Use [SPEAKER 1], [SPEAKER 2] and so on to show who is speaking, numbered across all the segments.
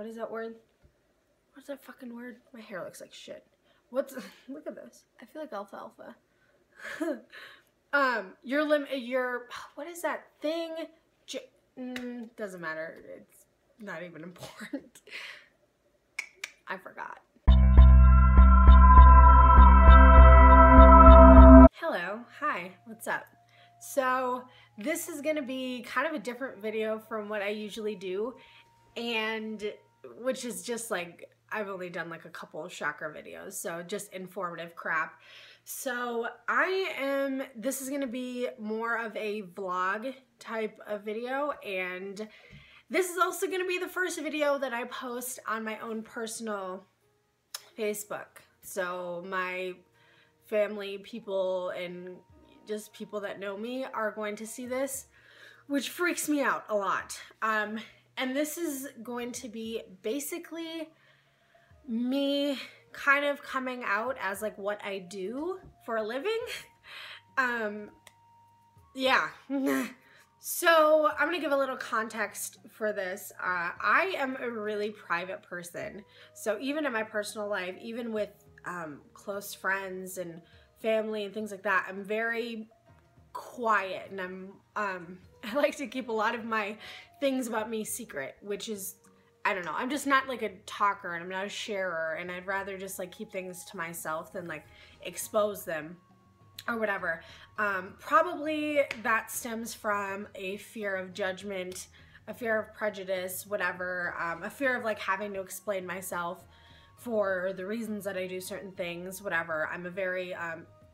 [SPEAKER 1] what is that word? What's that fucking word? My hair looks like shit. What's, look at this. I feel like alfalfa. Your, what is that thing? Doesn't matter. It's not even important. I forgot. Hello, hi, what's up? So this is gonna be kind of a different video from what I usually do, and which is just like, I've only done like a couple of chakra videos, so just informative crap. So this is gonna be more of a vlog type of video, and this is also gonna be the first video that I post on my own personal Facebook. So my family, people, and just people that know me are going to see this, which freaks me out a lot. And this is going to be basically me kind of coming out as like what I do for a living. Yeah. So I'm gonna give a little context for this. I am a really private person. So even in my personal life, even with close friends and family and things like that, I'm very quiet, and I like to keep a lot of my things about me secret, which is, I don't know, I'm just not like a talker, and I'm not a sharer, and I'd rather just like keep things to myself than like expose them or whatever. Probably that stems from a fear of judgment, a fear of prejudice, whatever, a fear of like having to explain myself for the reasons that I do certain things, whatever. I'm a very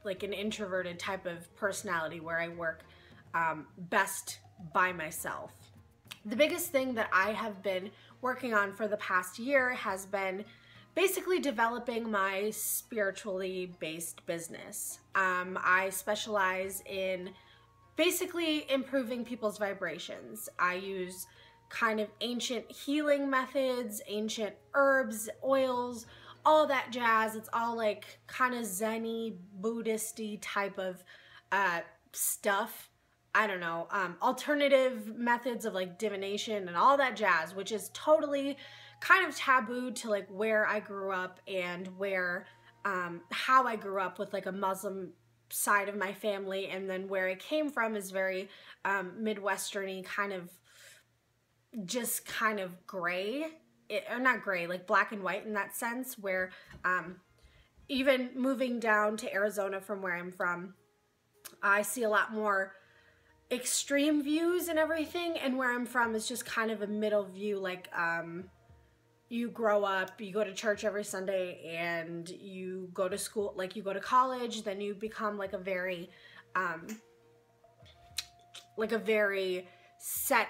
[SPEAKER 1] like an introverted type of personality where I work best by myself. The biggest thing that I have been working on for the past year has been basically developing my spiritually based business. I specialize in basically improving people's vibrations. I use kind of ancient healing methods, ancient herbs, oils, all that jazz. It's all like kind of Zen-y, Buddhist-y type of stuff. I don't know, alternative methods of like divination and all that jazz, which is totally kind of taboo to like where I grew up and where, how I grew up with like a Muslim side of my family, and then where I came from is very Midwestern-y, kind of just kind of gray, or not gray, like black and white in that sense, where even moving down to Arizona from where I'm from, I see a lot more extreme views and everything, and where I'm from is just kind of a middle view, like you grow up, you go to church every Sunday, and you go to school, like you go to college, then you become like a very set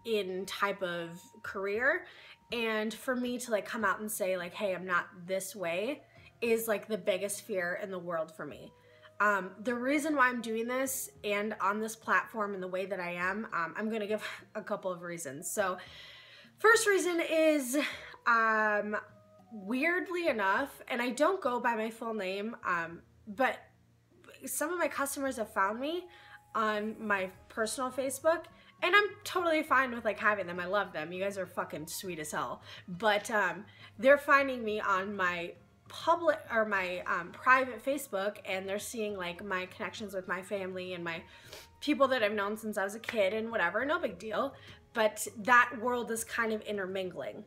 [SPEAKER 1] in type of career. And for me to like come out and say like, hey, I'm not this way, is like the biggest fear in the world for me. The reason why I'm doing this and on this platform in the way that I am, I'm gonna give a couple of reasons. So first reason is, weirdly enough, and I don't go by my full name, but some of my customers have found me on my personal Facebook, and I'm totally fine with like having them. I love them. You guys are fucking sweet as hell. But they're finding me on my public or my private Facebook, and they're seeing like my connections with my family and my people that I've known since I was a kid and whatever. No big deal. But that world is kind of intermingling.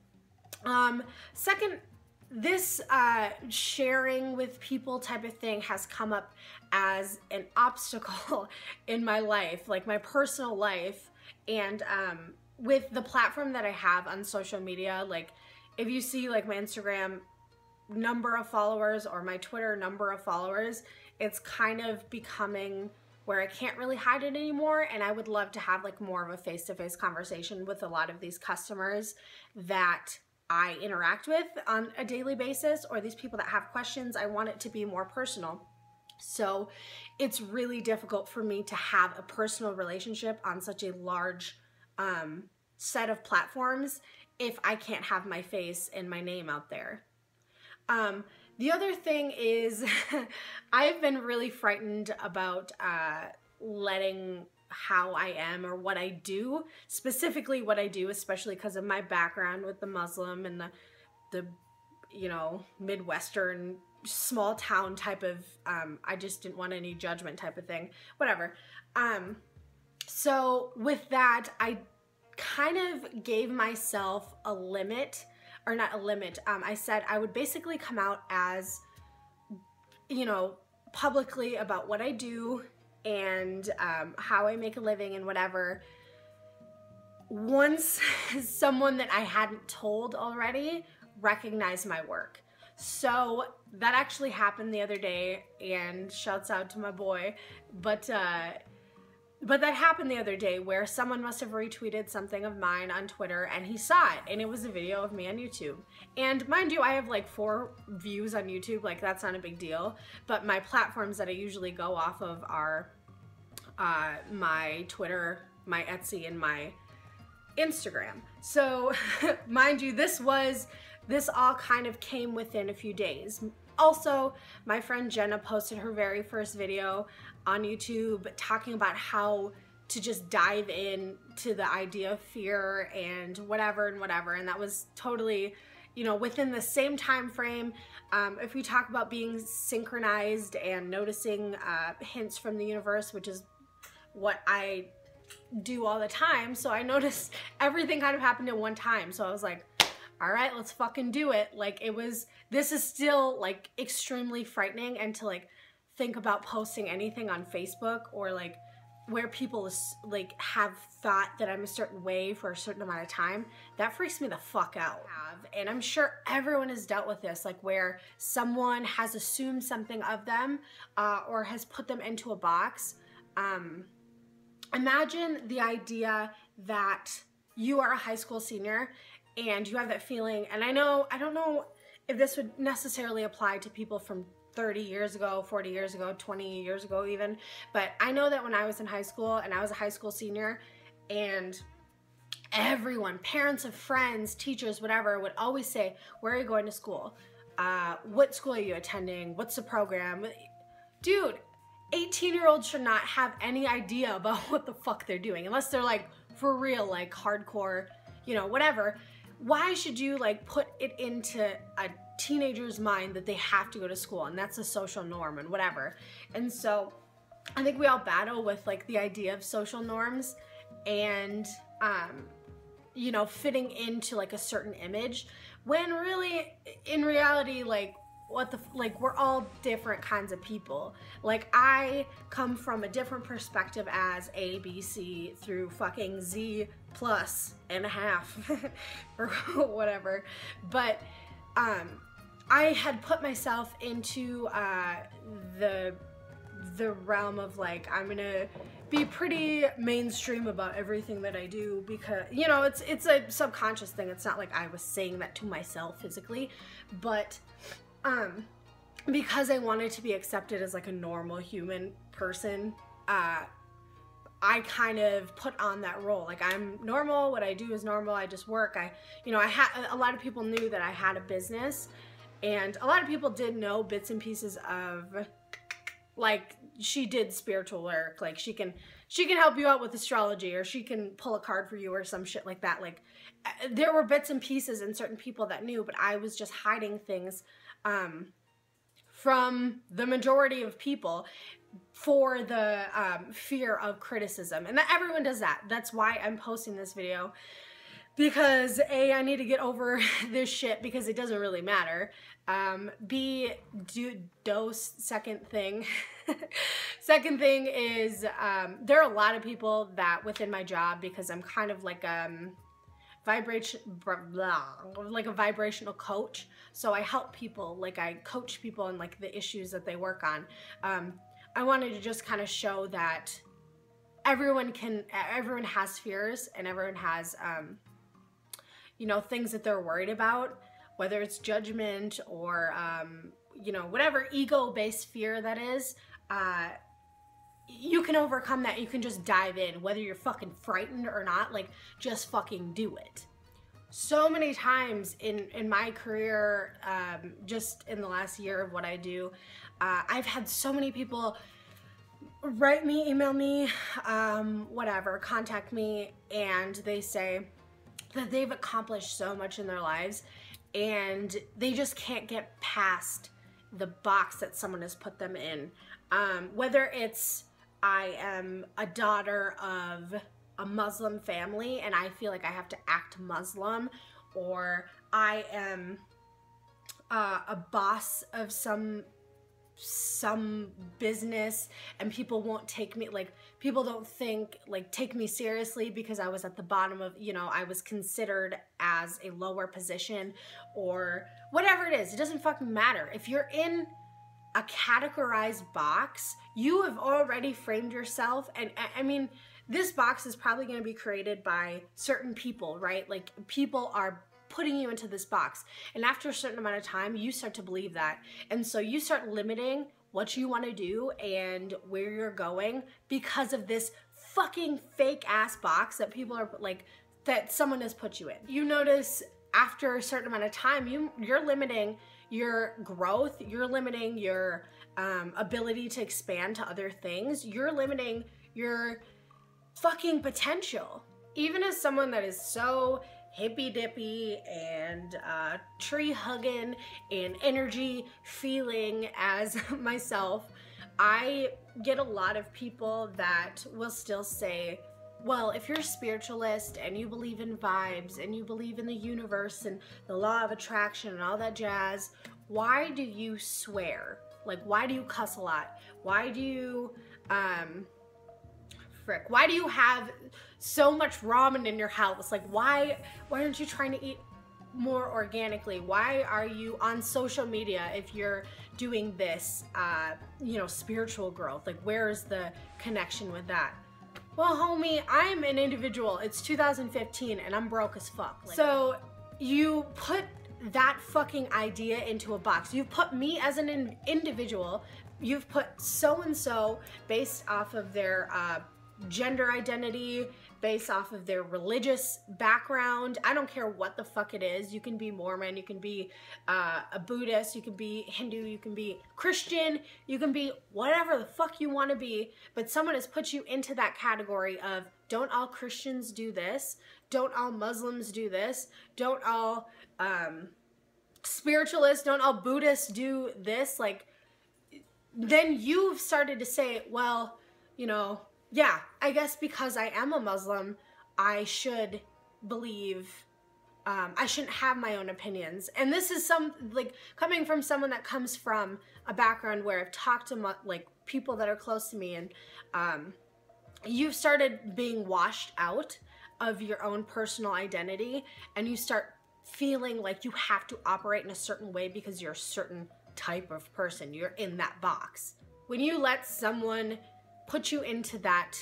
[SPEAKER 1] Second, this sharing with people type of thing has come up as an obstacle in my life, like my personal life. And with the platform that I have on social media, like if you see like my Instagram number of followers or my Twitter number of followers, it's kind of becoming where I can't really hide it anymore. And I would love to have like more of a face-to-face conversation with a lot of these customers that I interact with on a daily basis, or these people that have questions. I want it to be more personal. So it's really difficult for me to have a personal relationship on such a large set of platforms if I can't have my face and my name out there. The other thing is I've been really frightened about letting how I am or what I do, specifically what I do, especially because of my background with the Muslim and the you know, Midwestern small town type of, I just didn't want any judgment type of thing, whatever. So with that, I kind of gave myself a limit, or not a limit. I said I would basically come out as, you know, publicly about what I do and how I make a living and whatever. Once someone that I hadn't told already recognized my work. So that actually happened the other day, and shouts out to my boy, but that happened the other day where someone must have retweeted something of mine on Twitter, and he saw it, and it was a video of me on YouTube. And mind you, I have like 4 views on YouTube, like that's not a big deal, but my platforms that I usually go off of are my Twitter, my Etsy, and my Instagram. So mind you, this all kind of came within a few days. Also, my friend Jenna posted her very first video on YouTube talking about how to just dive in to the idea of fear and whatever, and that was totally, you know, within the same time frame. If we talk about being synchronized and noticing hints from the universe, which is what I do all the time, so I noticed everything kind of happened at one time, so I was like, all right, let's fucking do it. Like, this is still like extremely frightening, and to like think about posting anything on Facebook or like where people like have thought that I'm a certain way for a certain amount of time, that freaks me the fuck out. And I'm sure everyone has dealt with this, like where someone has assumed something of them or has put them into a box. Imagine the idea that you are a high school senior and you have that feeling, and I don't know if this would necessarily apply to people from 30 years ago, 40 years ago, 20 years ago even, but I know that when I was in high school and I was a high school senior, and everyone, parents of friends, teachers, whatever, would always say, where are you going to school? What school are you attending? What's the program? Dude, 18-year-olds should not have any idea about what the fuck they're doing, unless they're like, for real, like hardcore, you know, whatever. Why should you like put it into a teenager's mind that they have to go to school and that's a social norm and whatever? And so I think we all battle with like the idea of social norms and, you know, fitting into like a certain image, when really in reality, like, we're all different kinds of people. Like, I come from a different perspective as A, B, C through fucking Z plus and a half or whatever. But I had put myself into the realm of like, I'm gonna be pretty mainstream about everything that I do, because, you know, it's a subconscious thing. It's not like I was saying that to myself physically, but because I wanted to be accepted as like a normal human person, I kind of put on that role. Like, I'm normal, what I do is normal, I just work. A lot of people knew that I had a business, and a lot of people did know bits and pieces of, like, she did spiritual work, like she can help you out with astrology, or she can pull a card for you or some shit like that. Like, there were bits and pieces and certain people that knew, but I was just hiding things from the majority of people for the fear of criticism. And that everyone does that. That's why I'm posting this video, because A, I need to get over this shit because it doesn't really matter. B, second thing. Second thing is, there are a lot of people that within my job, because I'm kind of like a vibrational coach. So I help people, like I coach people in like the issues that they work on. I wanted to just kind of show that everyone has fears, and everyone has, you know, things that they're worried about, whether it's judgment or, you know, whatever ego-based fear that is. You can overcome that. You can just dive in, whether you're fucking frightened or not. Like, just fucking do it. So many times in my career, just in the last year of what I do, I've had so many people write me, email me, whatever, contact me, and they say that they've accomplished so much in their lives and they just can't get past the box that someone has put them in. Whether it's I am a daughter of a Muslim family and I feel like I have to act Muslim, or I am a boss of some business and people won't take me, like people don't think, like take me seriously because I was at the bottom of, you know, I was considered as a lower position or whatever it is. It doesn't fucking matter. If you're in a categorized box, you have already framed yourself. And I mean, this box is probably going to be created by certain people, right? Like people are putting you into this box, and after a certain amount of time you start to believe that, and so you start limiting what you want to do and where you're going because of this fucking fake ass box that people are like, that someone has put you in. You notice after a certain amount of time you're limiting your growth, you're limiting your ability to expand to other things, you're limiting your fucking potential. Even as someone that is so hippy dippy and tree hugging and energy feeling as myself, I get a lot of people that will still say, well, if you're a spiritualist and you believe in vibes and you believe in the universe and the law of attraction and all that jazz, why do you swear? Like, why do you cuss a lot? Why do you why do you have so much ramen in your house? Like, why aren't you trying to eat more organically? Why are you on social media if you're doing this, you know, spiritual growth? Like, where is the connection with that? Well, homie, I'm an individual. It's 2015 and I'm broke as fuck. Like, so you put that fucking idea into a box. You put me as an individual. You've put so-and-so based off of their gender identity, based off of their religious background. I don't care what the fuck it is. You can be Mormon, you can be a Buddhist, you can be Hindu, you can be Christian, you can be whatever the fuck you want to be, but someone has put you into that category of, don't all Christians do this? Don't all Muslims do this? Don't all spiritualists, don't all Buddhists do this? Like, then you've started to say, well, you know, yeah, I guess because I am a Muslim, I should believe, I shouldn't have my own opinions. And this is like, coming from someone that comes from a background where I've talked to like people that are close to me, and you've started being washed out of your own personal identity, and you start feeling like you have to operate in a certain way because you're a certain type of person. You're in that box. When you let someone put you into that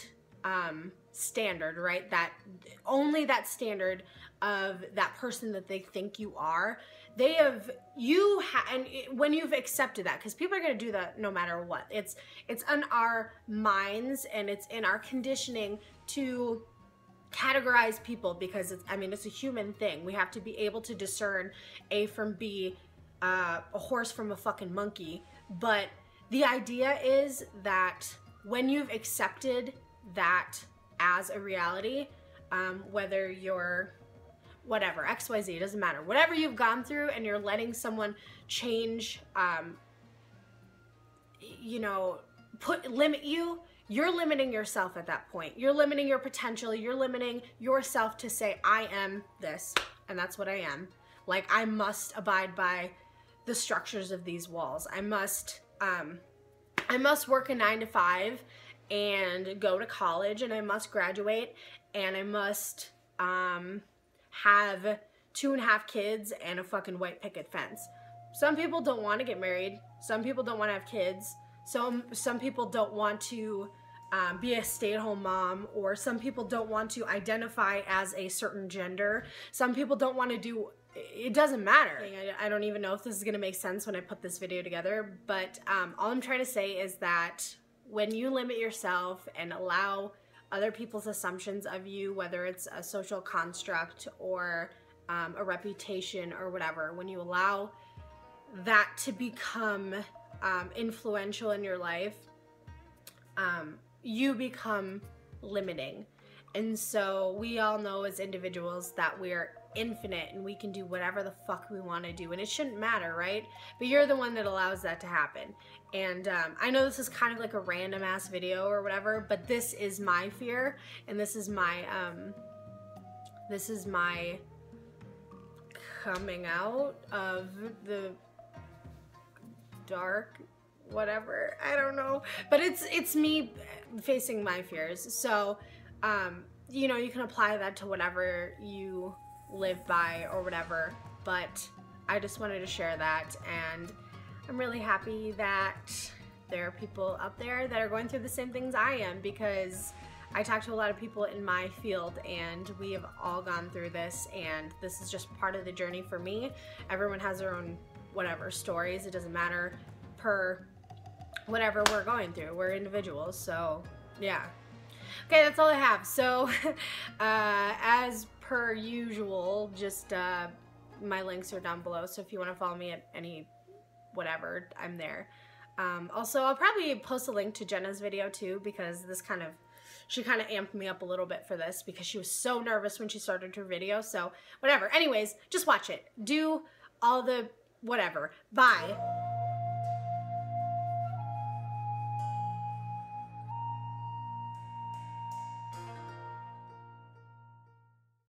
[SPEAKER 1] standard, right? That only that standard of that person that they think you are, they have, and when you've accepted that, because people are going to do that no matter what. It's in our minds and it's in our conditioning to categorize people, because it's, I mean, it's a human thing. We have to be able to discern A from B, a horse from a fucking monkey. But the idea is that when you've accepted that as a reality, whether you're whatever, XYZ, it doesn't matter, whatever you've gone through, and you're letting someone change, you know, limit you, you're limiting yourself at that point. You're limiting your potential. You're limiting yourself to say, I am this, and that's what I am. Like, I must abide by the structures of these walls. I must work a 9-to-5 and go to college, and I must graduate, and I must have 2.5 kids and a fucking white picket fence. Some people don't want to get married. Some people don't want to have kids. Some people don't want to be a stay-at-home mom, or some people don't want to identify as a certain gender. Some people don't want to do, it doesn't matter. I don't even know if this is going to make sense when I put this video together, but all I'm trying to say is that when you limit yourself and allow other people's assumptions of you, whether it's a social construct or a reputation or whatever, when you allow that to become influential in your life, you become limiting. And so we all know as individuals that we're infinite and we can do whatever the fuck we want to do, and it shouldn't matter, right? But you're the one that allows that to happen. And I know this is kind of like a random ass video or whatever, but this is my fear, and this is my coming out of the dark, whatever, I don't know, but it's me facing my fears. So you know, you can apply that to whatever you live by or whatever, but I just wanted to share that, and I'm really happy that there are people out there that are going through the same things I am, because I talk to a lot of people in my field and we have all gone through this, and this is just part of the journey for me. Everyone has their own whatever stories, it doesn't matter, per whatever we're going through, we're individuals. So yeah, okay, that's all I have. So as per usual, just my links are down below, so if you want to follow me at any whatever, I'm there. Also, I'll probably post a link to Jenna's video too, because this she kind of amped me up a little bit for this, because she was so nervous when she started her video. So whatever, anyways, just watch it, do all the whatever. Bye.